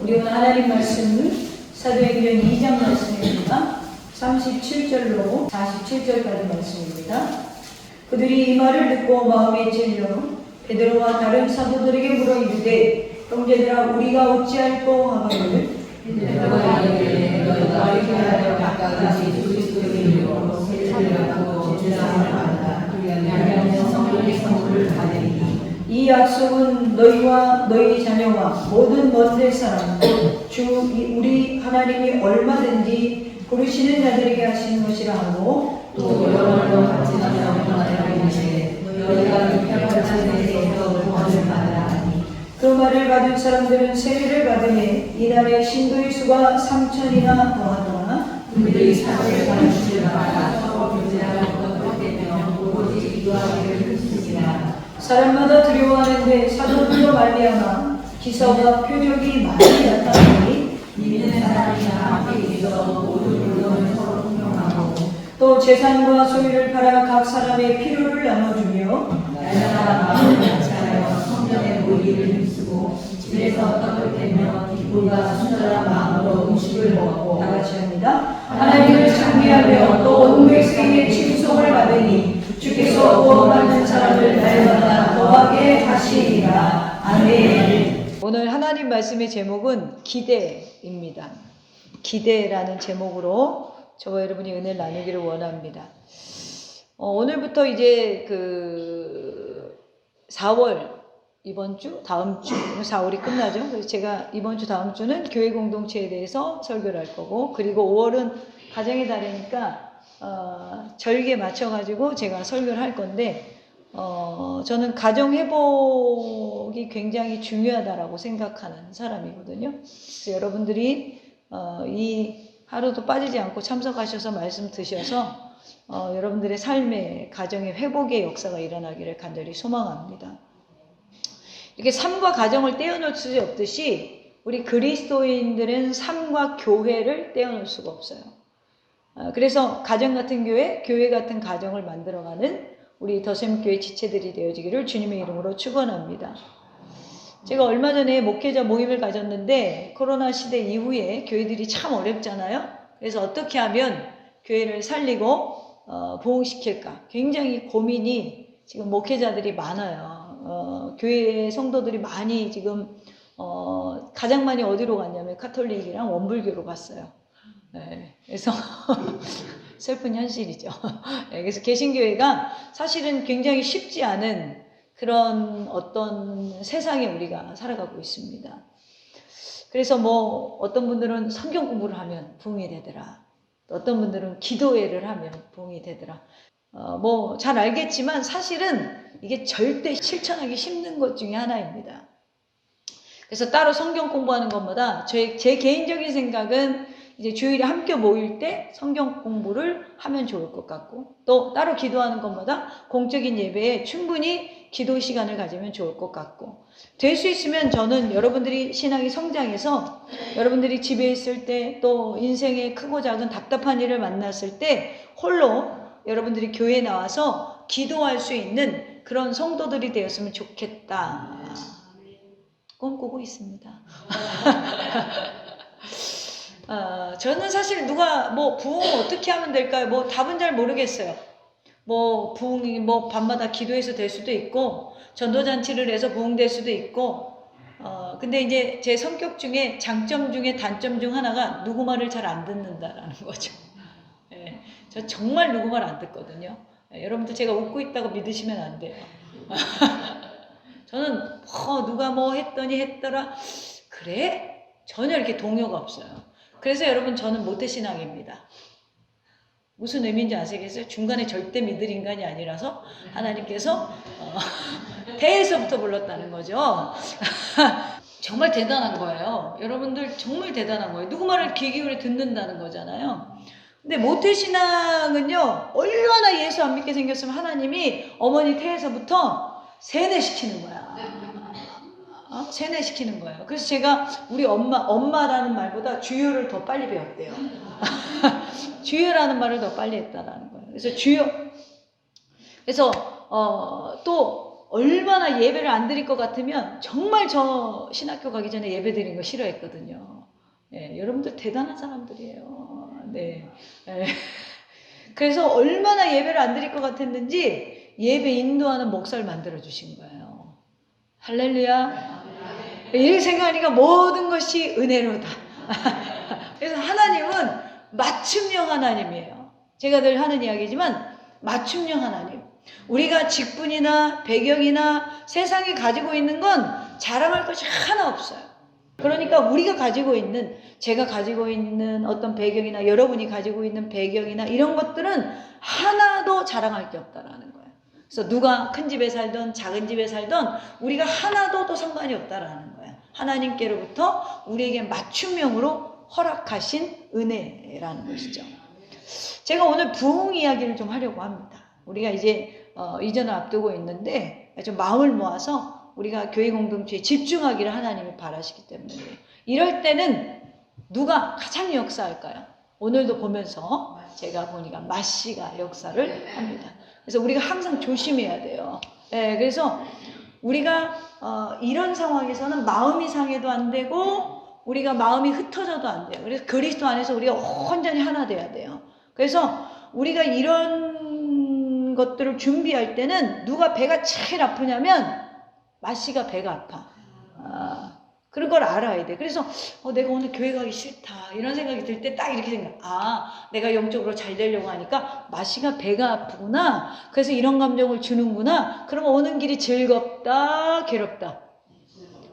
우리 오늘 하나님 말씀은 사도행전 2장 말씀입니다. 37절로 47절까지 말씀입니다. 그들이 이 말을 듣고 마음에 찔려 베드로와 다른 사도들에게 물어 이르되 형제들아 우리가 어찌할꼬 하거늘 베드로가 이르되 너희가 이렇게 하여 각각 그리스도의 이름으로 세례를 받고 제사함을 받아 그리하면 성령의 선물을 받으리니 이 약속은 너희와 너희 자녀와 모든 먼 사람 주 우리 하나님이 얼마든지 부르시는 자들에게 하시는 것이라 하고 또 여러분과 같이 나타나라 이르시되 너희가 육편같은 데에서 구원을 받으라 하니 그 말을 받은 사람들은 세례를 받으니 이날에 신도의 수가 3,000이나 더하더라. 그들이 사도를 받으시는 바가 서로 교제하고 헛되며 오직 기도하기를 힘쓰니라. 사람마다 두려워하는데 사도들로 말미암아 기사와 표적이 많이 나타나니 믿는 사람이나 함께 믿어 모두 물론을 서로 공경하고 또 재산과 소유를 팔아 각 사람의 필요를 나눠주며 날마다 마음을 같이하여 성전에 모이기를 힘쓰고 집에서 떡을 떼며 기쁨과 순전한 마음으로 음식을 먹고 다 같이 합니다. 하나님을 찬미하며 또 온 백성의 칭송을 받으니 주께서 구원받는 사람을 날마다 더하게 하시리라. 아멘. 오늘 하나님 말씀의 제목은 기대입니다. 기대라는 제목으로 저와 여러분이 은혜를 나누기를 원합니다. 오늘부터 이제 4월 이번 주, 다음 주, 4월이 끝나죠. 그래서 제가 이번 주, 다음 주는 교회 공동체에 대해서 설교를 할 거고, 그리고 5월은 가정의 달이니까 절기에 맞춰가지고 제가 설교를 할 건데, 저는 가정 회복이 굉장히 중요하다라고 생각하는 사람이거든요. 그래서 여러분들이 이 하루도 빠지지 않고 참석하셔서 말씀 드셔서 여러분들의 삶의 가정의 회복의 역사가 일어나기를 간절히 소망합니다. 이렇게 삶과 가정을 떼어놓을 수 없듯이 우리 그리스도인들은 삶과 교회를 떼어놓을 수가 없어요. 그래서 가정 같은 교회, 교회 같은 가정을 만들어가는 우리 더샘교회 지체들이 되어지기를 주님의 이름으로 축원합니다. 제가 얼마 전에 목회자 모임을 가졌는데 코로나 시대 이후에 교회들이 참 어렵잖아요. 그래서 어떻게 하면 교회를 살리고 부흥시킬까 굉장히 고민이 지금 목회자들이 많아요. 교회 성도들이 많이 지금 가장 많이 어디로 갔냐면 카톨릭이랑 원불교로 갔어요. 네, 그래서 슬픈 현실이죠. 네, 그래서 개신교회가 사실은 굉장히 쉽지 않은 그런 어떤 세상에 우리가 살아가고 있습니다. 그래서 어떤 분들은 성경 공부를 하면 부흥이 되더라. 어떤 분들은 기도회를 하면 부흥이 되더라. 잘 알겠지만 사실은 이게 절대 실천하기 힘든 것 중에 하나입니다. 그래서 따로 성경 공부하는 것보다 제 개인적인 생각은 이제 주일에 함께 모일 때 성경 공부를 하면 좋을 것 같고, 또 따로 기도하는 것보다 공적인 예배에 충분히 기도 시간을 가지면 좋을 것 같고, 될 수 있으면 저는 여러분들이 신앙이 성장해서 여러분들이 집에 있을 때 또 인생의 크고 작은 답답한 일을 만났을 때 홀로 여러분들이 교회에 나와서 기도할 수 있는 그런 성도들이 되었으면 좋겠다 꿈꾸고 있습니다. 저는 사실 누가 부흥 어떻게 하면 될까요? 답은 잘 모르겠어요. 부흥이 밤마다 기도해서 될 수도 있고 전도잔치를 해서 부흥될 수도 있고 근데 이제 제 성격 중에 장점 중에 단점 중 하나가 누구 말을 잘 안 듣는다라는 거죠. 네, 저 정말 누구 말 안 듣거든요. 네, 여러분들 제가 웃고 있다고 믿으시면 안 돼요. 저는 누가 했더라 그래? 전혀 이렇게 동요가 없어요. 그래서 여러분 저는 모태신앙입니다. 무슨 의미인지 아시겠어요? 중간에 절대 믿을 인간이 아니라서 하나님께서 태에서부터 불렀다는 거죠. 정말 대단한 거예요. 여러분들 정말 대단한 거예요. 누구 말을 귀 기울여 듣는다는 거잖아요. 근데 모태신앙은요, 얼마나 예수 안 믿게 생겼으면 하나님이 어머니 태에서부터 세뇌시키는 거야. 세뇌시키는 거예요. 그래서 제가 우리 엄마라는 말보다 주여를 더 빨리 배웠대요. 주여라는 말을 더 빨리 했다라는 거예요. 그래서 주여. 그래서 또 얼마나 예배를 안 드릴 것 같으면 정말 저 신학교 가기 전에 예배 드리는 거 싫어했거든요. 예, 여러분들 대단한 사람들이에요. 네. 예. 그래서 얼마나 예배를 안 드릴 것 같았는지 예배 인도하는 목사를 만들어 주신 거예요. 할렐루야. 이렇게 생각하니까 모든 것이 은혜로다. 그래서 하나님은 맞춤형 하나님이에요. 제가 늘 하는 이야기지만 맞춤형 하나님. 우리가 직분이나 배경이나 세상이 가지고 있는 건 자랑할 것이 하나 없어요. 그러니까 우리가 가지고 있는, 제가 가지고 있는 어떤 배경이나 여러분이 가지고 있는 배경이나 이런 것들은 하나도 자랑할 게 없다라는 거예요. 그래서 누가 큰 집에 살던 작은 집에 살던 우리가 하나도 또 상관이 없다라는 거예요. 하나님께로부터 우리에게 맞춤형으로 허락하신 은혜라는 것이죠. 제가 오늘 부흥 이야기를 좀 하려고 합니다. 우리가 이제 이전을 앞두고 있는데 좀 마음을 모아서 우리가 교회 공동체에 집중하기를 하나님이 바라시기 때문에 이럴 때는 누가 가장 역사할까요? 오늘도 보면서 제가 보니까 마씨가 역사를 합니다. 그래서 우리가 항상 조심해야 돼요. 네, 그래서 우리가 이런 상황에서는 마음이 상해도 안 되고 우리가 마음이 흩어져도 안 돼요. 그래서 그리스도 안에서 우리가 온전히 하나 돼야 돼요. 그래서 우리가 이런 것들을 준비할 때는 누가 배가 제일 아프냐면 마씨가 배가 아파. 그런 걸 알아야 돼. 그래서 내가 오늘 교회 가기 싫다 이런 생각이 들 때 딱 이렇게 생각. 내가 영적으로 잘 되려고 하니까 마씨가 배가 아프구나. 그래서 이런 감정을 주는구나. 그러면 오는 길이 즐겁다, 괴롭다.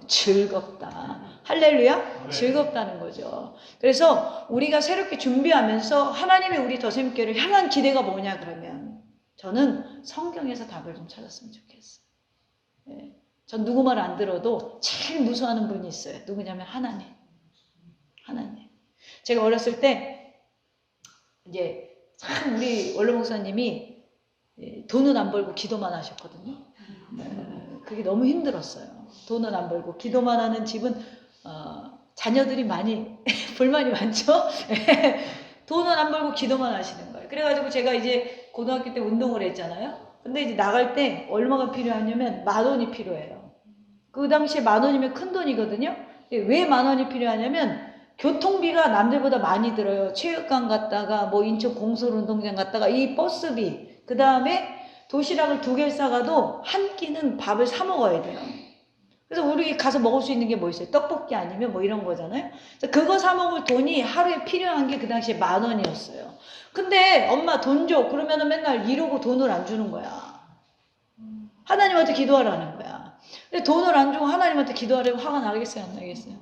즐겁다. 할렐루야? 즐겁다는 거죠. 그래서 우리가 새롭게 준비하면서 하나님의 우리 더샘교회를 향한 기대가 뭐냐 그러면 저는 성경에서 답을 좀 찾았으면 좋겠어요. 네. 전 누구 말 안 들어도 제일 무서워하는 분이 있어요. 누구냐면 하나님. 하나님. 제가 어렸을 때 이제 참 우리 원로 목사님이 돈은 안 벌고 기도만 하셨거든요. 그게 너무 힘들었어요. 돈은 안 벌고 기도만 하는 집은 자녀들이 많이 불만이 많죠. 돈은 안 벌고 기도만 하시는 거예요. 그래가지고 제가 이제 고등학교 때 운동을 했잖아요. 근데 이제 나갈 때 얼마가 필요하냐면 10,000원이 필요해요. 그 당시에 10,000원이면 큰 돈이거든요. 왜 10,000원이 필요하냐면 교통비가 남들보다 많이 들어요. 체육관 갔다가 뭐 인천 공설운동장 갔다가 이 버스비, 그 다음에 도시락을 2개를 싸가도 한 끼는 밥을 사 먹어야 돼요. 그래서 우리 가서 먹을 수 있는 게 뭐 있어요? 떡볶이 아니면 뭐 이런 거잖아요. 그래서 그거 사 먹을 돈이 하루에 필요한 게 그 당시에 10,000원이었어요. 근데 엄마 돈 줘. 그러면은 맨날 이러고 돈을 안 주는 거야. 하나님한테 기도하라는 거야. 근데 돈을 안 주고 하나님한테 기도하려고 화가 나겠어요? 안 나겠어요?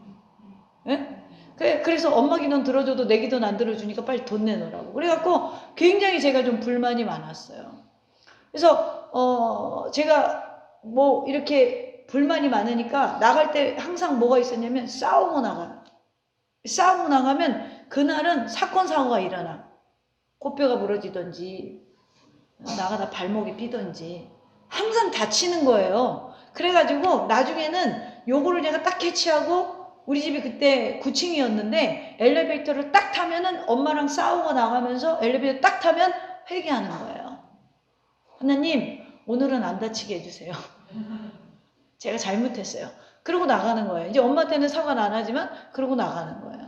예? 그래서 엄마 기도는 들어줘도 내 기도는 안 들어주니까 빨리 돈 내놓으라고. 그래갖고 굉장히 제가 좀 불만이 많았어요. 그래서 제가 뭐 이렇게 불만이 많으니까 나갈 때 항상 뭐가 있었냐면 싸우고 나가요. 싸우고 나가면 그날은 사건 사고가 일어나. 코뼈가 부러지던지 나가다 발목이 삐던지 항상 다치는 거예요. 그래가지고 나중에는 요거를 내가 딱 캐치하고 우리 집이 그때 9층이었는데 엘리베이터를 딱 타면은 엄마랑 싸우고 나가면서 엘리베이터 딱 타면 회개하는 거예요. 하나님 오늘은 안 다치게 해주세요. 제가 잘못했어요. 그러고 나가는 거예요. 이제 엄마한테는 사과는 안 하지만 그러고 나가는 거예요.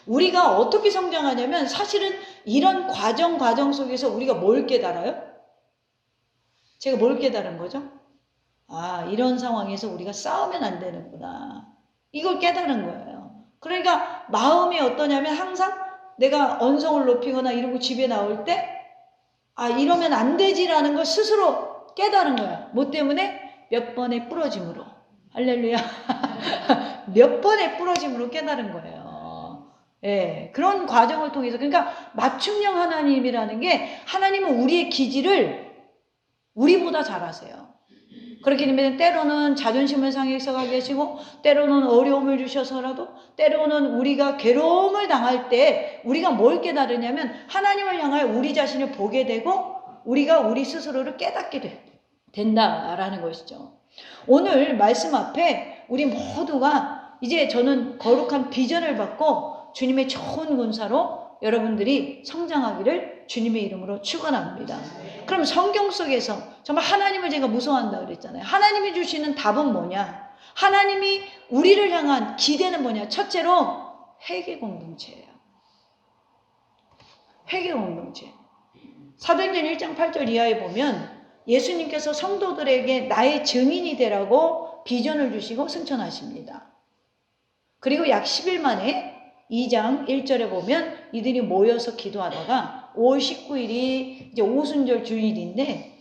우리가 어떻게 성장하냐면 사실은 이런 과정 속에서 우리가 뭘 깨달아요? 제가 뭘 깨달은 거죠? 이런 상황에서 우리가 싸우면 안 되는구나. 이걸 깨달은 거예요. 그러니까 마음이 어떠냐면 항상 내가 언성을 높이거나 이러고 집에 나올 때 이러면 안 되지라는 걸 스스로 깨달은 거야. 뭐 때문에? 몇 번의 부러짐으로. 할렐루야. 몇 번의 부러짐으로 깨달은 거예요. 예, 그런 과정을 통해서. 그러니까 맞춤형 하나님이라는 게 하나님은 우리의 기질을 우리보다 잘 아세요. 그렇게 되면 때로는 자존심을 상해서 가 계시고 때로는 어려움을 주셔서라도 때로는 우리가 괴로움을 당할 때 우리가 뭘 깨달으냐면 하나님을 향하여 우리 자신을 보게 되고 우리가 우리 스스로를 깨닫게 된다라는 것이죠. 오늘 말씀 앞에 우리 모두가 이제 저는 거룩한 비전을 받고 주님의 좋은 군사로 여러분들이 성장하기를 주님의 이름으로 축원합니다. 그럼 성경 속에서 정말 하나님을 제가 무서워한다 그랬잖아요. 하나님이 주시는 답은 뭐냐? 하나님이 우리를 향한 기대는 뭐냐? 첫째로 회개 공동체예요. 회개 공동체. 사도행전 1장 8절 이하에 보면 예수님께서 성도들에게 나의 증인이 되라고 비전을 주시고 승천하십니다. 그리고 약 10일 만에 2장 1절에 보면 이들이 모여서 기도하다가 5월 19일이 이제 오순절 주일인데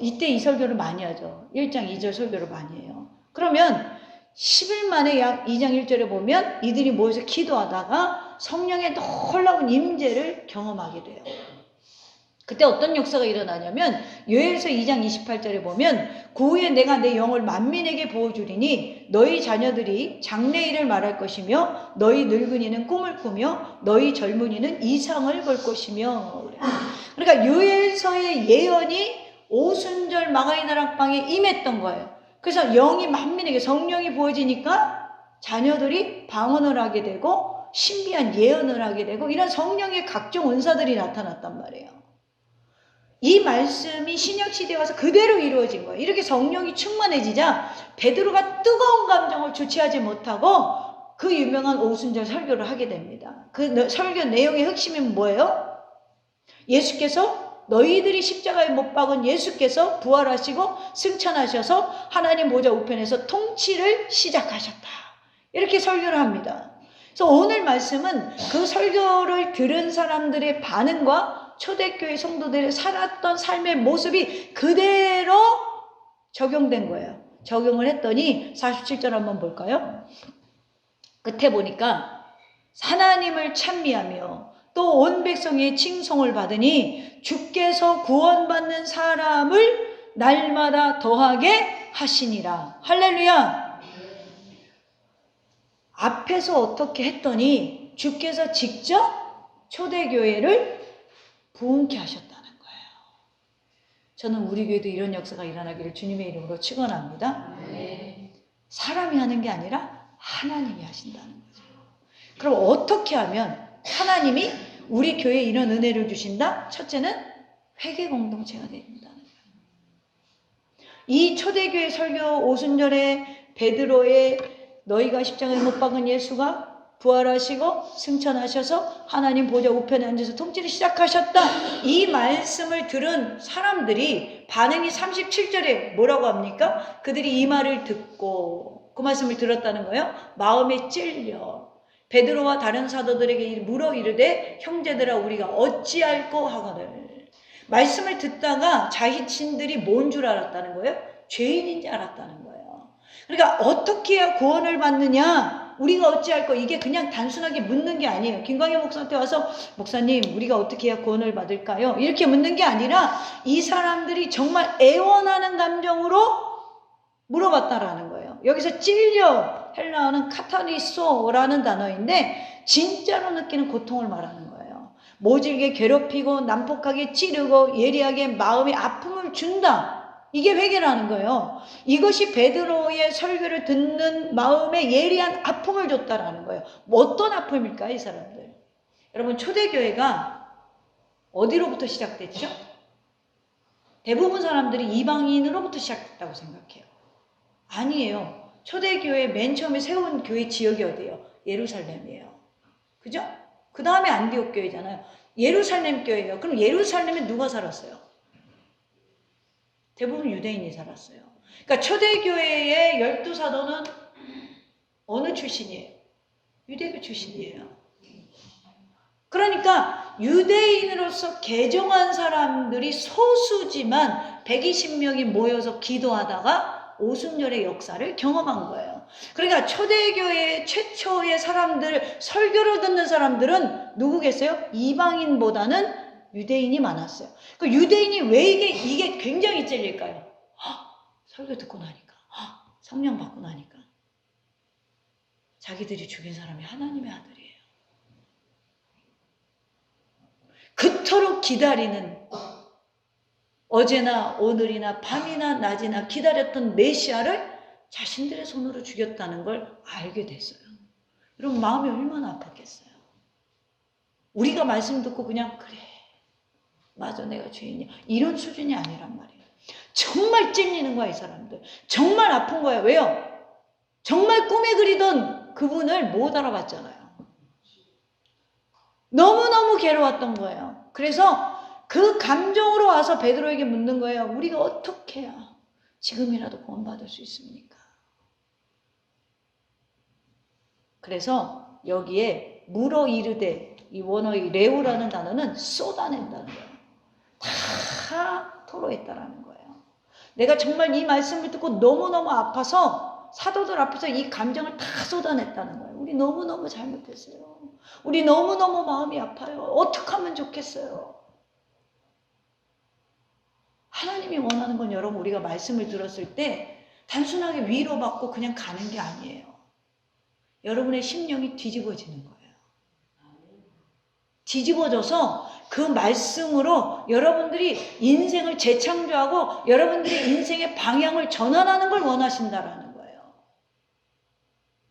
이때 이 설교를 많이 하죠. 1장 2절 설교를 많이 해요. 그러면 10일 만에 약 2장 1절에 보면 이들이 모여서 기도하다가 성령의 놀라운 임재를 경험하게 돼요. 그때 어떤 역사가 일어나냐면 요엘서 2장 28절에 보면 그 후에 내가 내 영을 만민에게 부어주리니 너희 자녀들이 장래일을 말할 것이며 너희 늙은이는 꿈을 꾸며 너희 젊은이는 이상을 볼 것이며. 그러니까 요엘서의 예언이 오순절 마가의 나락방에 임했던 거예요. 그래서 영이 만민에게 성령이 부어지니까 자녀들이 방언을 하게 되고 신비한 예언을 하게 되고 이런 성령의 각종 은사들이 나타났단 말이에요. 이 말씀이 신약시대에 와서 그대로 이루어진 거예요. 이렇게 성령이 충만해지자 베드로가 뜨거운 감정을 주체하지 못하고 그 유명한 오순절 설교를 하게 됩니다. 그 설교 내용의 핵심이 뭐예요? 예수께서 너희들이 십자가에 못 박은 예수께서 부활하시고 승천하셔서 하나님 보좌 우편에서 통치를 시작하셨다. 이렇게 설교를 합니다. 그래서 오늘 말씀은 그 설교를 들은 사람들의 반응과 초대교회 성도들이 살았던 삶의 모습이 그대로 적용된 거예요. 적용을 했더니 47절 한번 볼까요? 끝에 보니까 하나님을 찬미하며 또 온 백성의 칭송을 받으니 주께서 구원받는 사람을 날마다 더하게 하시니라. 할렐루야. 앞에서 어떻게 했더니 주께서 직접 초대교회를 부흥케 하셨다는 거예요. 저는 우리 교회도 이런 역사가 일어나기를 주님의 이름으로 축원합니다. 사람이 하는 게 아니라 하나님이 하신다는 거죠. 그럼 어떻게 하면 하나님이 우리 교회에 이런 은혜를 주신다? 첫째는 회개 공동체가 된다는 거예요. 이 초대교회 설교 오순절에 베드로의 너희가 십자가에 못 박은 예수가 부활하시고 승천하셔서 하나님 보좌 우편에 앉아서 통치를 시작하셨다. 이 말씀을 들은 사람들이 반응이 37절에 뭐라고 합니까? 그들이 이 말을 듣고 그 말씀을 들었다는 거예요. 마음에 찔려 베드로와 다른 사도들에게 물어 이르되 형제들아 우리가 어찌할꼬 하거늘. 말씀을 듣다가 자신들이 뭔 줄 알았다는 거예요? 죄인인지 알았다는 거예요. 그러니까 어떻게 해야 구원을 받느냐? 우리가 어찌할 거 이게 그냥 단순하게 묻는 게 아니에요. 김광현 목사한테 와서 목사님 우리가 어떻게 해야 구원을 받을까요? 이렇게 묻는 게 아니라 이 사람들이 정말 애원하는 감정으로 물어봤다라는 거예요. 여기서 찔려 헬라어는 카타리소라는 단어인데 진짜로 느끼는 고통을 말하는 거예요. 모질게 괴롭히고 난폭하게 찌르고 예리하게 마음에 아픔을 준다. 이게 회개라는 거예요. 이것이 베드로의 설교를 듣는 마음에 예리한 아픔을 줬다라는 거예요. 어떤 아픔일까요, 이 사람들? 여러분, 초대교회가 어디로부터 시작됐죠? 대부분 사람들이 이방인으로부터 시작됐다고 생각해요. 아니에요. 초대교회 맨 처음에 세운 교회 지역이 어디예요? 예루살렘이에요. 그죠? 그 다음에 안디옥 교회잖아요. 예루살렘 교회예요. 그럼 예루살렘에 누가 살았어요? 대부분 유대인이 살았어요. 그러니까 초대교회의 12사도는 어느 출신이에요? 유대교 출신이에요. 그러니까 유대인으로서 개종한 사람들이 소수지만 120명이 모여서 기도하다가 오순절의 역사를 경험한 거예요. 그러니까 초대교회의 최초의 사람들, 설교를 듣는 사람들은 누구겠어요? 이방인보다는 유대인이 많았어요. 그 유대인이 왜 이게 굉장히 찔릴까요? 설교 듣고 나니까, 성령 받고 나니까 자기들이 죽인 사람이 하나님의 아들이에요. 그토록 기다리는 어제나 오늘이나 밤이나 낮이나 기다렸던 메시아를 자신들의 손으로 죽였다는 걸 알게 됐어요. 여러분 마음이 얼마나 아팠겠어요. 우리가 말씀 듣고 그냥 그래 맞아 내가 죄인이야 이런 수준이 아니란 말이에요. 정말 찔리는 거야 이 사람들. 정말 아픈 거야. 왜요? 정말 꿈에 그리던 그분을 못 알아봤잖아요. 너무너무 괴로웠던 거예요. 그래서 그 감정으로 와서 베드로에게 묻는 거예요. 우리가 어떻게 해야 지금이라도 구원받을 수 있습니까? 그래서 여기에 물어 이르되 이 원어의 레오라는 단어는 쏟아낸다는 거예요. 다 토로했다라는 거예요. 내가 정말 이 말씀을 듣고 너무너무 아파서 사도들 앞에서 이 감정을 다 쏟아냈다는 거예요. 우리 너무너무 잘못했어요. 우리 너무너무 마음이 아파요. 어떻게 하면 좋겠어요. 하나님이 원하는 건 여러분 우리가 말씀을 들었을 때 단순하게 위로받고 그냥 가는 게 아니에요. 여러분의 심령이 뒤집어지는 거예요. 뒤집어져서 그 말씀으로 여러분들이 인생을 재창조하고 여러분들의 인생의 방향을 전환하는 걸 원하신다라는 거예요.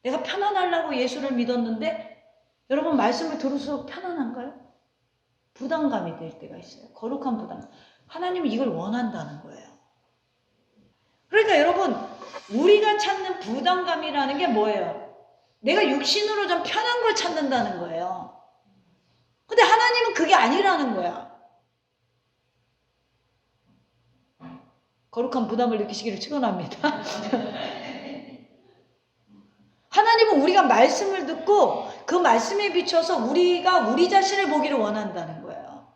내가 편안하려고 예수를 믿었는데 여러분 말씀을 들을수록 편안한가요? 부담감이 될 때가 있어요. 거룩한 부담. 하나님은 이걸 원한다는 거예요. 그러니까 여러분 우리가 찾는 부담감이라는 게 뭐예요? 내가 육신으로 좀 편한 걸 찾는다는 거예요. 근데 하나님은 그게 아니라는 거야. 거룩한 부담을 느끼시기를 축원합니다. 하나님은 우리가 말씀을 듣고 그 말씀에 비춰서 우리가 우리 자신을 보기를 원한다는 거예요.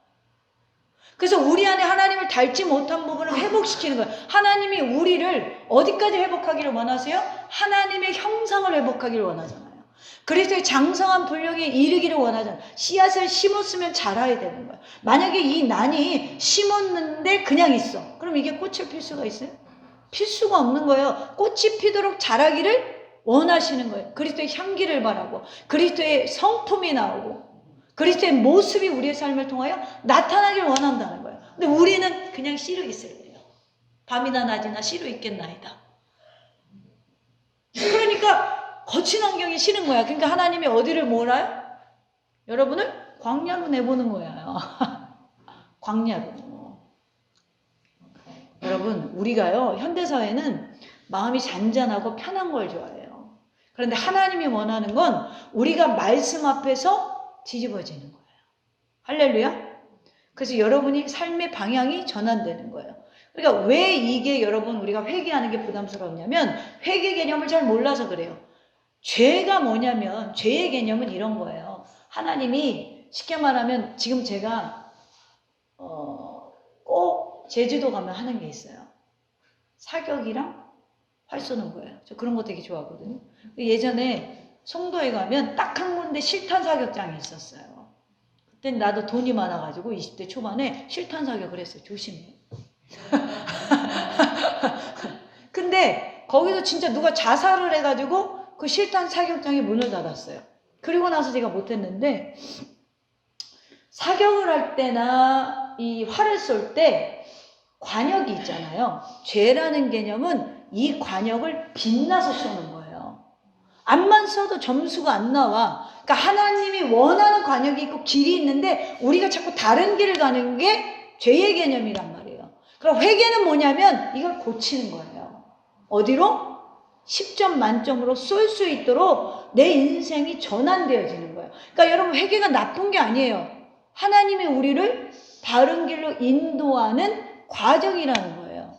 그래서 우리 안에 하나님을 닮지 못한 부분을 회복시키는 거예요. 하나님이 우리를 어디까지 회복하기를 원하세요? 하나님의 형상을 회복하기를 원하잖아요. 그리스도의 장성한 분량에 이르기를 원하잖아요. 씨앗을 심었으면 자라야 되는 거예요. 만약에 이 난이 심었는데 그냥 있어. 그럼 이게 꽃을 필 수가 있어요? 필 수가 없는 거예요. 꽃이 피도록 자라기를 원하시는 거예요. 그리스도의 향기를 바라고 그리스도의 성품이 나오고 그리스도의 모습이 우리의 삶을 통하여 나타나길 원한다는 거예요. 근데 우리는 그냥 씨로 있을래요. 밤이나 낮이나 씨로 있겠나이다. 그러니까 거친 환경이 싫은 거야. 그러니까 하나님이 어디를 몰아요? 여러분을 광야로 내보는 거예요. 광야로. 여러분 우리가요 현대사회는 마음이 잔잔하고 편한 걸 좋아해요. 그런데 하나님이 원하는 건 우리가 말씀 앞에서 뒤집어지는 거예요. 할렐루야. 그래서 여러분이 삶의 방향이 전환되는 거예요. 그러니까 왜 이게 여러분 우리가 회개하는 게 부담스럽냐면 회개 개념을 잘 몰라서 그래요. 죄가 뭐냐면 죄의 개념은 이런 거예요. 하나님이 쉽게 말하면 지금 제가 꼭 제주도 가면 하는 게 있어요. 사격이랑 활 쏘는 거예요. 저 그런 거 되게 좋아하거든요. 예전에 송도에 가면 딱 한 군데 실탄 사격장이 있었어요. 그때 나도 돈이 많아가지고 20대 초반에 실탄 사격을 했어요. 조심해. 근데 거기서 진짜 누가 자살을 해가지고 그 실탄 사격장이 문을 닫았어요. 그리고 나서 제가 못했는데 사격을 할 때나 이 활을 쏠 때 관역이 있잖아요. 죄라는 개념은 이 관역을 빛나서 쏘는 거예요. 앞만 쏘도 점수가 안 나와. 그러니까 하나님이 원하는 관역이 있고 길이 있는데 우리가 자꾸 다른 길을 가는 게 죄의 개념이란 말이에요. 그럼 회개는 뭐냐면 이걸 고치는 거예요. 어디로? 10점 만점으로 쏠 수 있도록 내 인생이 전환되어지는 거예요. 그러니까 여러분 회개가 나쁜 게 아니에요. 하나님이 우리를 바른 길로 인도하는 과정이라는 거예요.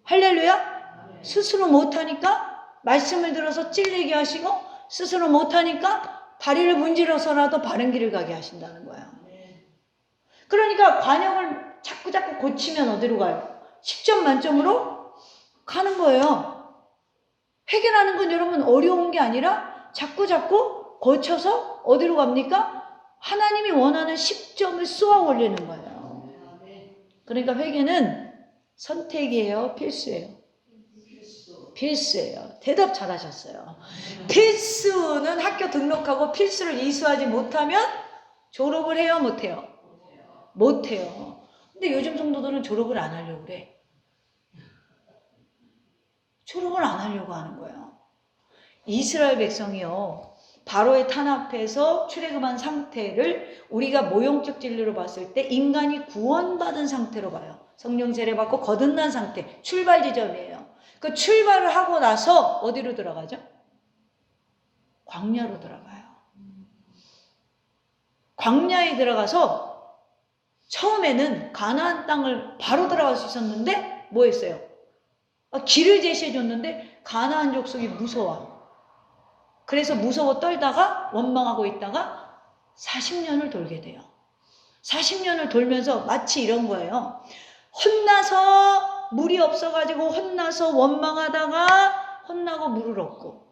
할렐루야. 스스로 못하니까 말씀을 들어서 찔리게 하시고 스스로 못하니까 다리를 문지러서라도 바른 길을 가게 하신다는 거예요. 그러니까 관역을 자꾸 고치면 어디로 가요? 10점 만점으로 가는 거예요. 회개라는 건 여러분 어려운 게 아니라 자꾸 고쳐서 어디로 갑니까? 하나님이 원하는 10점을 쏘아 올리는 거예요. 그러니까 회개는 선택이에요? 필수예요? 필수예요. 대답 잘하셨어요. 필수는 학교 등록하고 필수를 이수하지 못하면 졸업을 해요? 못해요? 못해요. 근데 요즘 성도들은 졸업을 안 하려고 그래. 졸업을 안 하려고 하는 거예요. 이스라엘 백성이요. 바로의 탄압해서 출애굽한 상태를 우리가 모형적 진리로 봤을 때 인간이 구원받은 상태로 봐요. 성령 세례받고 거듭난 상태, 출발 지점이에요. 그 출발을 하고 나서 어디로 들어가죠? 광야로 들어가요. 광야에 들어가서 처음에는 가나안 땅을 바로 들어갈 수 있었는데 뭐 했어요? 길을 제시해 줬는데 가나안 족속이 무서워. 그래서 무서워 떨다가 원망하고 있다가 40년을 돌게 돼요. 40년을 돌면서 마치 이런 거예요. 혼나서 물이 없어가지고 혼나서 원망하다가 혼나고 물을 얻고,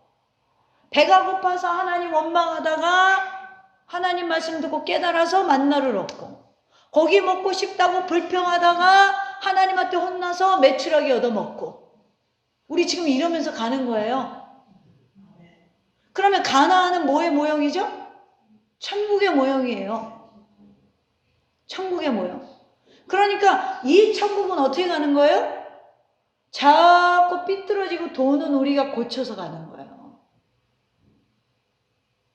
배가 고파서 하나님 원망하다가 하나님 말씀 듣고 깨달아서 만나를 얻고, 고기 먹고 싶다고 불평하다가 하나님한테 혼나서 메추라기 얻어먹고, 우리 지금 이러면서 가는 거예요. 그러면 가나안은 뭐의 모형이죠? 천국의 모형이에요. 천국의 모형. 그러니까 이 천국은 어떻게 가는 거예요? 자꾸 삐뚤어지고 도는 우리가 고쳐서 가는 거예요.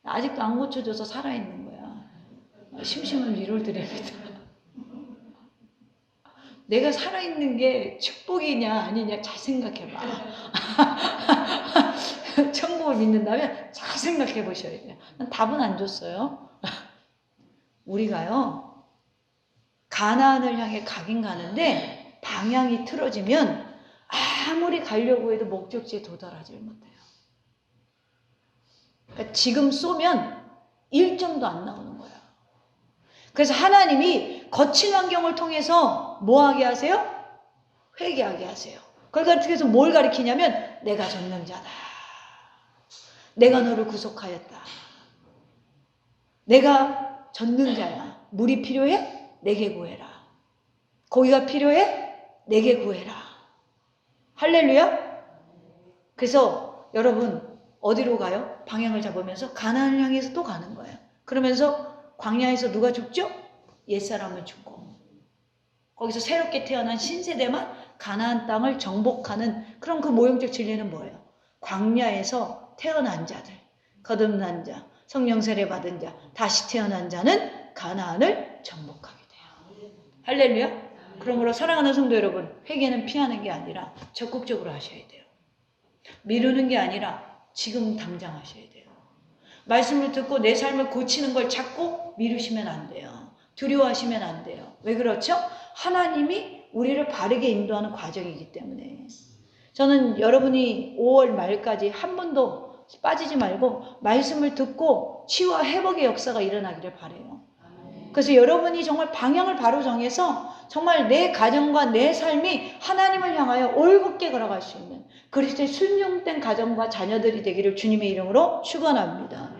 아직도 안 고쳐져서 살아있는 거야. 심심한 위로를 드립니다. 내가 살아있는 게 축복이냐 아니냐 잘 생각해봐. 천국을 믿는다면 잘 생각해 보셔야 돼요. 난 답은 안 줬어요. 우리가요, 가나안을 향해 가긴 가는데 방향이 틀어지면 아무리 가려고 해도 목적지에 도달하지 못해요. 그러니까 지금 쏘면 1점도 안 나오는 거예요. 그래서 하나님이 거친 환경을 통해서 뭐 하게 하세요? 회개하게 하세요. 그러니까 그래서 뭘 가리키냐면 내가 전능자다. 내가 너를 구속하였다. 내가 전능자야. 물이 필요해? 내게 구해라. 고기가 필요해? 내게 구해라. 할렐루야? 그래서 여러분 어디로 가요? 방향을 잡으면서 가나안을 향해서 또 가는 거예요. 그러면서 광야에서 누가 죽죠? 옛사람은 죽고, 거기서 새롭게 태어난 신세대만 가나안 땅을 정복하는 그런 그 모형적 진리는 뭐예요? 광야에서 태어난 자들, 거듭난 자, 성령 세례 받은 자, 다시 태어난 자는 가나안을 정복하게 돼요. 할렐루야? 그러므로 사랑하는 성도 여러분, 회개는 피하는 게 아니라 적극적으로 하셔야 돼요. 미루는 게 아니라 지금 당장 하셔야 돼요. 말씀을 듣고 내 삶을 고치는 걸 자꾸 미루시면 안 돼요. 두려워하시면 안 돼요. 왜 그렇죠? 하나님이 우리를 바르게 인도하는 과정이기 때문에. 저는 여러분이 5월 말까지 한 번도 빠지지 말고 말씀을 듣고 치유와 회복의 역사가 일어나기를 바라요. 그래서 여러분이 정말 방향을 바로 정해서 정말 내 가정과 내 삶이 하나님을 향하여 올곧게 걸어갈 수 있는 그리스도의 순종된 가정과 자녀들이 되기를 주님의 이름으로 축원합니다.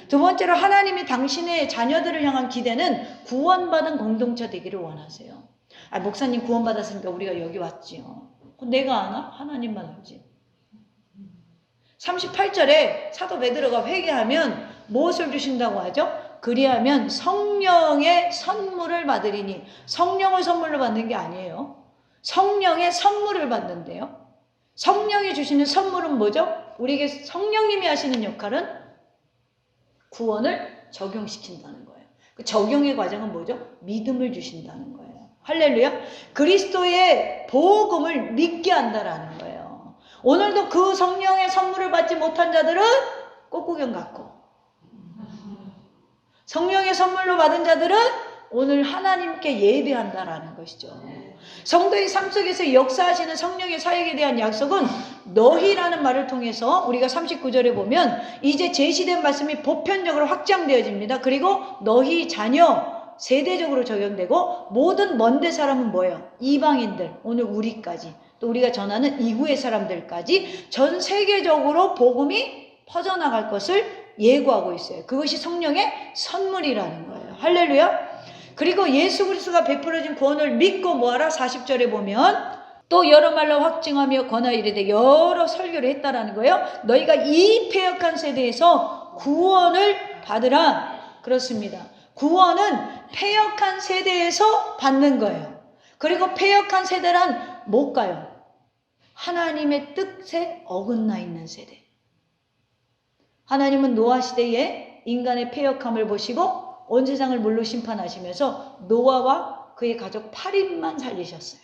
두 번째로 하나님이 당신의 자녀들을 향한 기대는 구원받은 공동체 되기를 원하세요. 목사님 구원받았으니까 우리가 여기 왔지요. 내가 아나? 하나님만 알지. 38절에 사도 베드로가 회개하면 무엇을 주신다고 하죠? 그리하면 성령의 선물을 받으리니. 성령을 선물로 받는 게 아니에요. 성령의 선물을 받는데요. 성령이 주시는 선물은 뭐죠? 우리에게 성령님이 하시는 역할은 구원을 적용시킨다는 거예요. 그 적용의 과정은 뭐죠? 믿음을 주신다는 거예요. 할렐루야. 그리스도의 복음을 믿게 한다라는 거예요. 오늘도 그 성령의 선물을 받지 못한 자들은 꽃구경 같고, 성령의 선물로 받은 자들은 오늘 하나님께 예배한다라는 것이죠. 성도의 삶 속에서 역사하시는 성령의 사역에 대한 약속은 너희라는 말을 통해서 우리가 39절에 보면 이제 제시된 말씀이 보편적으로 확장되어집니다. 그리고 너희 자녀 세대적으로 적용되고, 모든 먼데 사람은 뭐예요? 이방인들, 오늘 우리까지, 또 우리가 전하는 이구의 사람들까지 전 세계적으로 복음이 퍼져나갈 것을 예고하고 있어요. 그것이 성령의 선물이라는 거예요. 할렐루야. 그리고 예수 그리스도가 베풀어진 구원을 믿고 뭐하라? 40절에 보면 또 여러 말로 확증하며 권하여 이르되, 여러 설교를 했다라는 거예요. 너희가 이 패역한 세대에서 구원을 받으라. 그렇습니다. 구원은 패역한 세대에서 받는 거예요. 그리고 패역한 세대란 뭘까요? 하나님의 뜻에 어긋나 있는 세대. 하나님은 노아 시대에 인간의 패역함을 보시고 온 세상을 물로 심판하시면서 노아와 그의 가족 8인만 살리셨어요.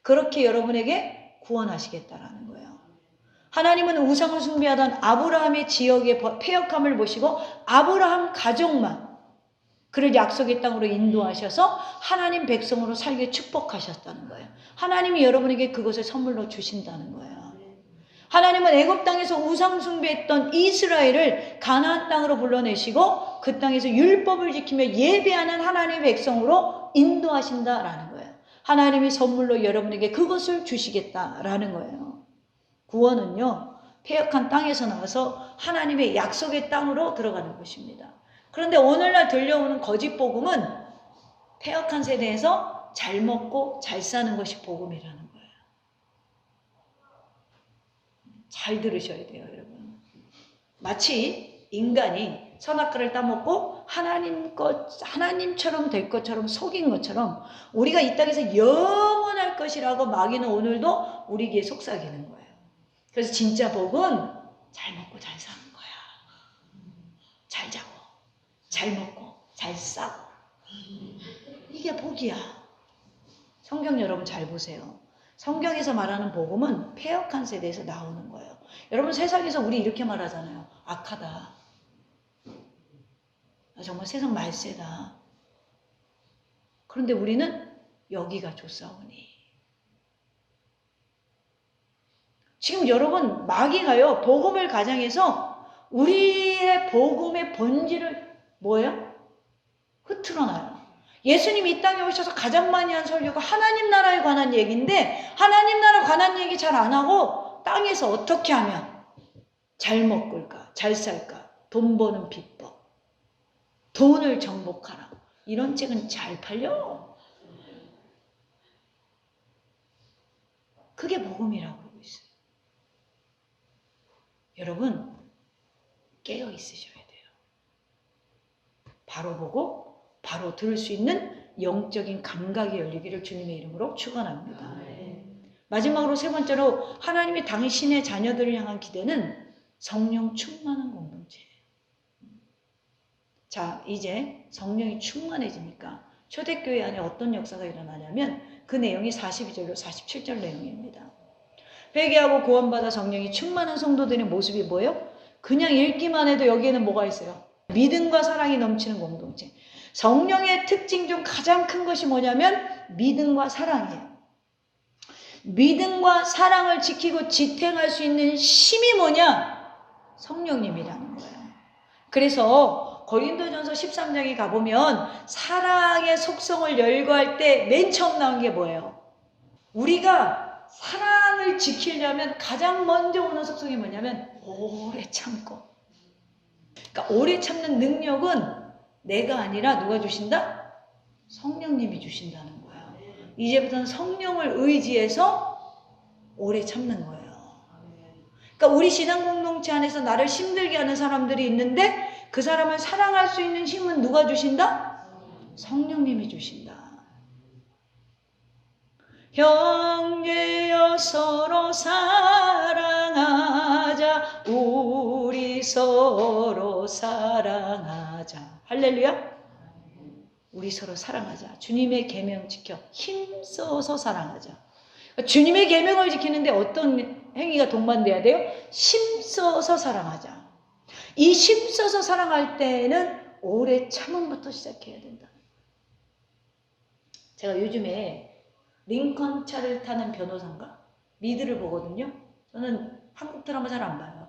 그렇게 여러분에게 구원하시겠다라는 거예요. 하나님은 우상을 숭배하던 아브라함의 지역의 패역함을 보시고 아브라함 가족만 그를 약속의 땅으로 인도하셔서 하나님 백성으로 살게 축복하셨다는 거예요. 하나님이 여러분에게 그것을 선물로 주신다는 거예요. 하나님은 애굽 땅에서 우상 숭배했던 이스라엘을 가나안 땅으로 불러내시고 그 땅에서 율법을 지키며 예배하는 하나님의 백성으로 인도하신다라는 거예요. 하나님이 선물로 여러분에게 그것을 주시겠다라는 거예요. 구원은요, 패역한 땅에서 나와서 하나님의 약속의 땅으로 들어가는 것입니다. 그런데 오늘날 들려오는 거짓 복음은 패역한 세대에서 잘 먹고 잘 사는 것이 복음이라는 거예요. 잘 들으셔야 돼요, 여러분. 마치 인간이 선악과를 따먹고 하나님처럼 될 것처럼 속인 것처럼 우리가 이 땅에서 영원할 것이라고 마귀는 오늘도 우리에게 속삭이는 거예요. 그래서 진짜 복은 잘 먹고 잘 사는 거야. 잘 자고, 잘 먹고, 잘 싸고. 이게 복이야. 성경 여러분 잘 보세요. 성경에서 말하는 복음은 패역한 세대에서 나오는 거예요. 여러분 세상에서 우리 이렇게 말하잖아요. 악하다. 정말 세상 말세다. 그런데 우리는 여기가 좋사오니. 지금 여러분 마귀가요 복음을 가장해서 우리의 복음의 본질을 뭐예요? 흐트러놔요. 예수님이 이 땅에 오셔서 가장 많이 한 설교가 하나님 나라에 관한 얘기인데 하나님 나라에 관한 얘기 잘 안 하고 땅에서 어떻게 하면 잘 먹을까, 잘 살까, 돈 버는 비법, 돈을 정복하라. 이런 책은 잘 팔려. 그게 복음이라고 그러고 있어요. 여러분 깨어 있으셔야 돼요. 바로 보고 바로 들을 수 있는 영적인 감각이 열리기를 주님의 이름으로 축원합니다. 마지막으로 세 번째로 하나님이 당신의 자녀들을 향한 기대는 성령 충만한 공동체. 자, 이제 성령이 충만해지니까 초대교회 안에 어떤 역사가 일어나냐면 그 내용이 42절로 47절 내용입니다. 회개하고 구원받아 성령이 충만한 성도들의 모습이 뭐예요? 그냥 읽기만 해도 여기에는 뭐가 있어요? 믿음과 사랑이 넘치는 공동체. 성령의 특징 중 가장 큰 것이 뭐냐면 믿음과 사랑이에요. 믿음과 사랑을 지키고 지탱할 수 있는 힘이 뭐냐? 성령님이라는 거예요. 그래서 고린도전서 13장에 가보면 사랑의 속성을 열거할 때 맨 처음 나온 게 뭐예요? 우리가 사랑을 지키려면 가장 먼저 오는 속성이 뭐냐면 오래 참고. 그러니까 오래 참는 능력은 내가 아니라 누가 주신다? 성령님이 주신다는 거예요. 이제부터는 성령을 의지해서 오래 참는 거예요. 그러니까 우리 신앙 공동체 안에서 나를 힘들게 하는 사람들이 있는데 그 사람을 사랑할 수 있는 힘은 누가 주신다? 성령님이 주신다. 형제여 서로 사랑하자. 우리 서로 사랑하자. 할렐루야. 우리 서로 사랑하자. 주님의 계명 지켜 힘써서 사랑하자. 주님의 계명을 지키는데 어떤 행위가 동반돼야 돼요? 힘써서 사랑하자. 이 힘써서 사랑할 때는 오래 참음부터 시작해야 된다. 제가 요즘에 링컨 차를 타는 변호사인가? 미드를 보거든요. 저는 한국 드라마 잘 안 봐요.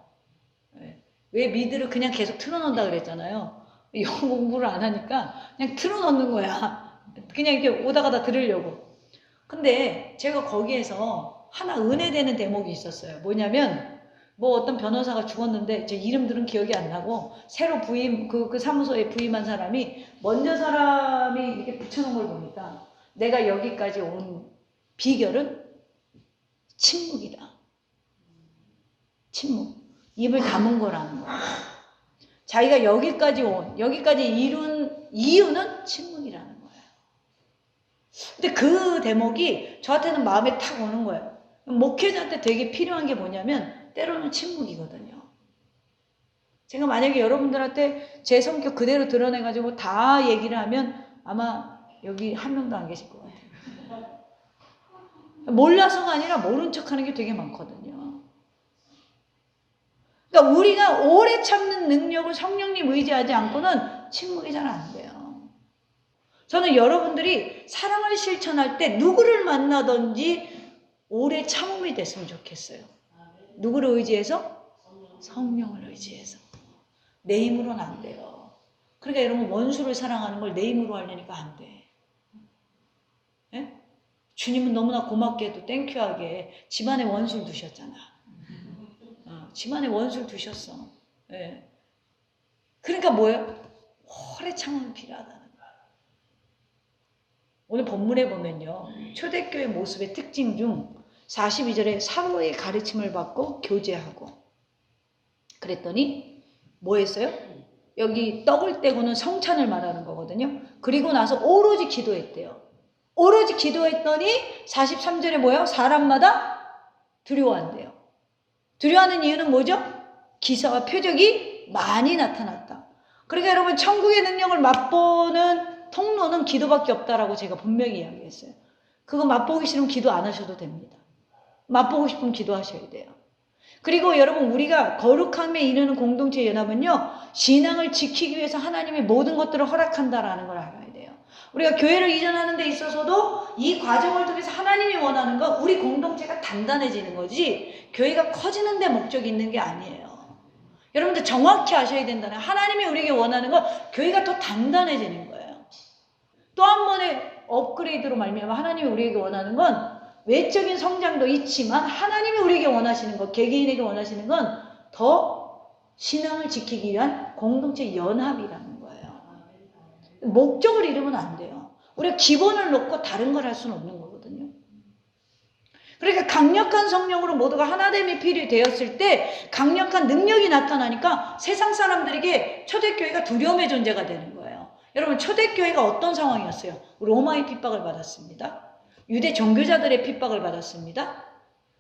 왜 미드를 그냥 계속 틀어놓는다 그랬잖아요. 영어 공부를 안 하니까 그냥 틀어놓는 거야. 그냥 이렇게 오다 가다 들으려고. 근데 제가 거기에서 하나 은혜되는 대목이 있었어요. 뭐냐면 뭐 어떤 변호사가 죽었는데 제 이름들은 기억이 안 나고 새로 부임 그 사무소에 부임한 사람이 먼저 사람이 이렇게 붙여놓은 걸 보니까 내가 여기까지 온 비결은 침묵이다. 침묵. 입을 다문 거라는 거야. 자기가 여기까지 이룬 이유는 침묵이라는 거예요. 근데 그 대목이 저한테는 마음에 탁 오는 거예요. 목회자한테 되게 필요한 게 뭐냐면 때로는 침묵이거든요. 제가 만약에 여러분들한테 제 성격 그대로 드러내가지고 다 얘기를 하면 아마 여기 한 명도 안 계실 것 같아요. 몰라서가 아니라 모른 척하는 게 되게 많거든요. 그러니까 우리가 오래 참는 능력을 성령님 의지하지 않고는 침묵이 잘 안 돼요. 저는 여러분들이 사랑을 실천할 때 누구를 만나든지 오래 참음이 됐으면 좋겠어요. 누구를 의지해서? 성령을 의지해서. 내 힘으로는 안 돼요. 그러니까 여러분 원수를 사랑하는 걸 내 힘으로 하려니까 안 돼. 예? 주님은 너무나 고맙게도 땡큐하게 집안에 원수를 두셨잖아. 집안에 원수를 두셨어. 예. 그러니까 뭐예요? 오래 참음이 필요하다는 거야. 오늘 본문에 보면요. 초대교회 모습의 특징 중 42절에 사도의 가르침을 받고 교제하고 그랬더니 뭐 했어요? 여기 떡을 떼고는 성찬을 말하는 거거든요. 그리고 나서 오로지 기도했대요. 오로지 기도했더니 43절에 뭐예요? 사람마다 두려워한대요. 두려워하는 이유는 뭐죠? 기사와 표적이 많이 나타났다. 그러니까 여러분 천국의 능력을 맛보는 통로는 기도밖에 없다라고 제가 분명히 이야기했어요. 그거 맛보기 싫으면 기도 안 하셔도 됩니다. 맛보고 싶으면 기도하셔야 돼요. 그리고 여러분 우리가 거룩함에 이르는 공동체 연합은요. 신앙을 지키기 위해서 하나님의 모든 것들을 허락한다라는 걸 알아야 돼요. 우리가 교회를 이전하는 데 있어서도 이 과정을 통해서 하나님이 원하는 건 우리 공동체가 단단해지는 거지 교회가 커지는 데 목적이 있는 게 아니에요. 여러분들 정확히 아셔야 된다는 하나님이 우리에게 원하는 건 교회가 더 단단해지는 거예요. 또 한 번의 업그레이드로 말미암아 하나님이 우리에게 원하는 건 외적인 성장도 있지만 하나님이 우리에게 원하시는 것, 개개인에게 원하시는 건 더 신앙을 지키기 위한 공동체 연합이라는 거예요. 목적을 잃으면 안 돼요. 우리가 기본을 놓고 다른 걸 할 수는 없는 거거든요. 그러니까 강력한 성령으로 모두가 하나됨이 필요되었을 때 강력한 능력이 나타나니까 세상 사람들에게 초대교회가 두려움의 존재가 되는 거예요. 여러분 초대교회가 어떤 상황이었어요? 로마의 핍박을 받았습니다. 유대 종교자들의 핍박을 받았습니다.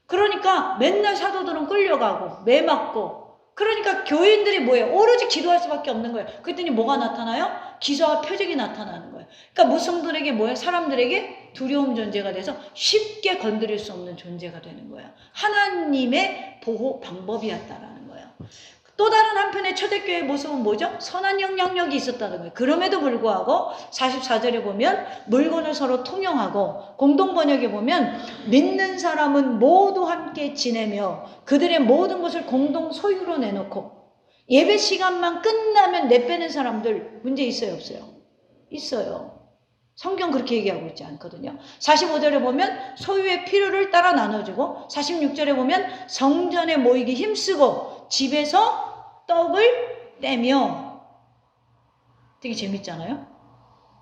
그러니까 맨날 사도들은 끌려가고 매맞고 그러니까 교인들이 뭐예요? 오로지 기도할 수밖에 없는 거예요. 그랬더니 뭐가 나타나요? 기사와 표적이 나타나는 거예요. 그러니까 무성들에게 뭐예요? 사람들에게 두려움 존재가 돼서 쉽게 건드릴 수 없는 존재가 되는 거예요. 하나님의 보호 방법이었다라는 거예요. 또 다른 한편의 초대교회의 모습은 뭐죠? 선한 영향력이 있었다는 거예요. 그럼에도 불구하고 44절에 보면 물건을 서로 통용하고 공동번역에 보면 믿는 사람은 모두 함께 지내며 그들의 모든 것을 공동 소유로 내놓고 예배 시간만 끝나면 내빼는 사람들 문제 있어요? 없어요? 있어요. 성경 그렇게 얘기하고 있지 않거든요. 45절에 보면 소유의 필요를 따라 나눠주고 46절에 보면 성전에 모이기 힘쓰고 집에서 떡을 떼며 되게 재밌잖아요.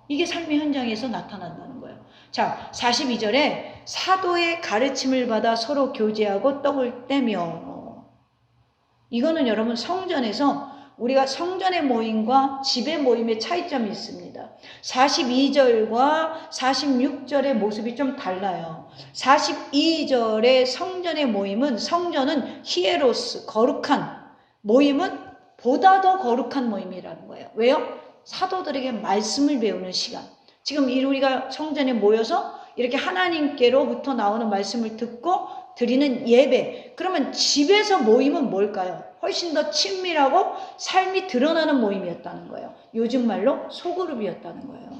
이게 삶의 현장에서 나타난다는 거예요. 자, 42절에 사도의 가르침을 받아 서로 교제하고 떡을 떼며 이거는 여러분 성전에서 우리가 성전의 모임과 집의 모임의 차이점이 있습니다. 42절과 46절의 모습이 좀 달라요. 42절의 성전의 모임은 성전은 히에로스, 거룩한 모임은 보다 더 거룩한 모임이라는 거예요. 왜요? 사도들에게 말씀을 배우는 시간. 지금 우리가 성전에 모여서 이렇게 하나님께로부터 나오는 말씀을 듣고 드리는 예배. 그러면 집에서 모임은 뭘까요? 훨씬 더 친밀하고 삶이 드러나는 모임이었다는 거예요. 요즘 말로 소그룹이었다는 거예요.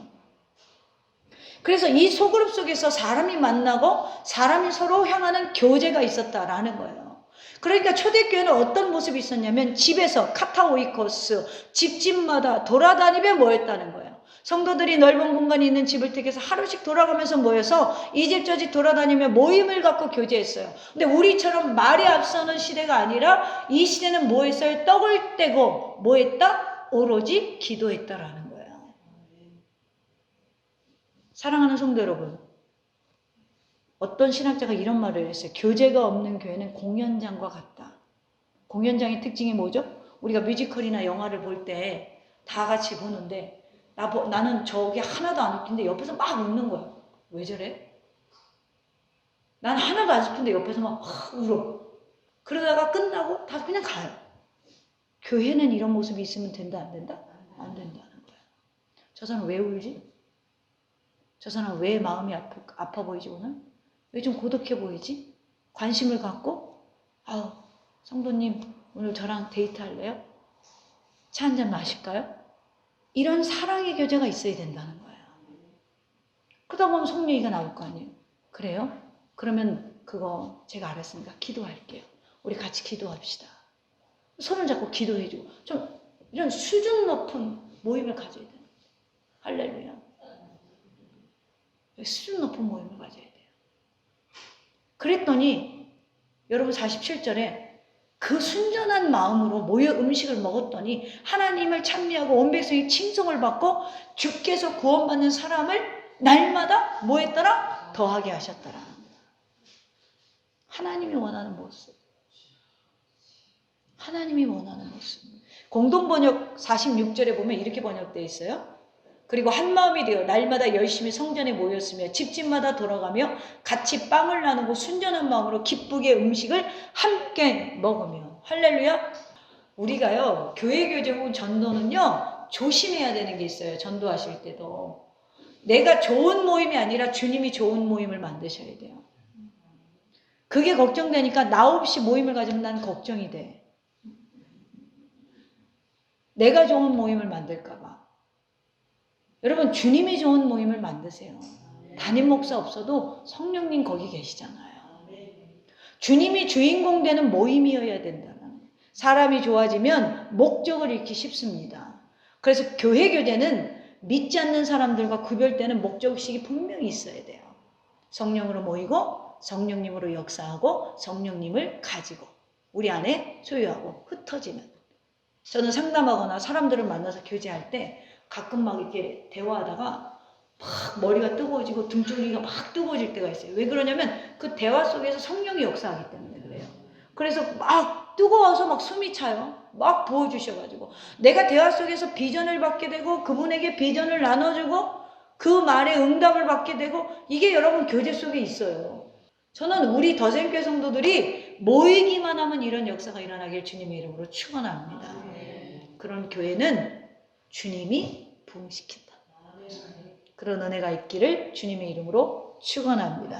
그래서 이 소그룹 속에서 사람이 만나고 사람이 서로 향하는 교제가 있었다라는 거예요. 그러니까 초대교회는 어떤 모습이 있었냐면 집에서 카타오이코스 집집마다 돌아다니며 모였다는 거예요. 성도들이 넓은 공간이 있는 집을 택해서 하루씩 돌아가면서 모여서 이 집 저 집 돌아다니며 모임을 갖고 교제했어요. 근데 우리처럼 말이 앞서는 시대가 아니라 이 시대는 뭐 했어요? 떡을 떼고 뭐 했다? 오로지 기도했다라는 거예요. 사랑하는 성도 여러분, 어떤 신학자가 이런 말을 했어요. 교제가 없는 교회는 공연장과 같다. 공연장의 특징이 뭐죠? 우리가 뮤지컬이나 영화를 볼 때 다 같이 보는데 나는 저게 하나도 안 웃긴데 옆에서 막 웃는 거야. 왜 저래? 난 하나도 안 슬픈데 옆에서 막 울어. 그러다가 끝나고 다 그냥 가요. 교회는 이런 모습이 있으면 된다, 안 된다? 안 된다는 거야. 저 사람 왜 울지? 저 사람 왜 마음이 아파 보이지 오늘? 왜 좀 고독해 보이지? 관심을 갖고 아우 성도님 오늘 저랑 데이트할래요? 차 한잔 마실까요? 이런 사랑의 교제가 있어야 된다는 거예요. 그러다 보면 성령이가 나올 거 아니에요. 그래요? 그러면 그거 제가 알았으니까 기도할게요. 우리 같이 기도합시다. 손을 잡고 기도해주고 좀 이런 수준 높은 모임을 가져야 돼요. 할렐루야. 수준 높은 모임을 가져야 돼요. 그랬더니 여러분 47절에 그 순전한 마음으로 모여 음식을 먹었더니 하나님을 찬미하고 온 백성이 칭송을 받고 주께서 구원받는 사람을 날마다 뭐 했더라? 더하게 하셨더라. 하나님이 원하는 모습. 하나님이 원하는 모습. 공동번역 46절에 보면 이렇게 번역되어 있어요. 그리고 한 마음이 되어 날마다 열심히 성전에 모였으며 집집마다 돌아가며 같이 빵을 나누고 순전한 마음으로 기쁘게 음식을 함께 먹으며. 할렐루야. 우리가요 교회 교제 혹은 전도는요 조심해야 되는 게 있어요. 전도하실 때도 내가 좋은 모임이 아니라 주님이 좋은 모임을 만드셔야 돼요. 그게 걱정되니까 나 없이 모임을 가지면 난 걱정이 돼. 내가 좋은 모임을 만들까 봐. 여러분 주님이 좋은 모임을 만드세요. 담임 목사 없어도 성령님 거기 계시잖아요. 주님이 주인공 되는 모임이어야 된다는. 사람이 좋아지면 목적을 잃기 쉽습니다. 그래서 교회 교제는 믿지 않는 사람들과 구별되는 목적의식이 분명히 있어야 돼요. 성령으로 모이고 성령님으로 역사하고 성령님을 가지고 우리 안에 소유하고 흩어지는. 저는 상담하거나 사람들을 만나서 교제할 때 가끔 막 이렇게 대화하다가 막 머리가 뜨거워지고 등줄기가 막 뜨거워질 때가 있어요. 왜 그러냐면 그 대화 속에서 성령이 역사하기 때문에 그래요. 그래서 막 뜨거워서 막 숨이 차요. 막 부어주셔가지고 내가 대화 속에서 비전을 받게 되고 그분에게 비전을 나눠주고 그 말에 응답을 받게 되고 이게 여러분 교제 속에 있어요. 저는 우리 더생교회 성도들이 모이기만 하면 이런 역사가 일어나길 주님의 이름으로 축원합니다. 그런 교회는 주님이 부흥시킨다. 그런 은혜가 있기를 주님의 이름으로 축원합니다.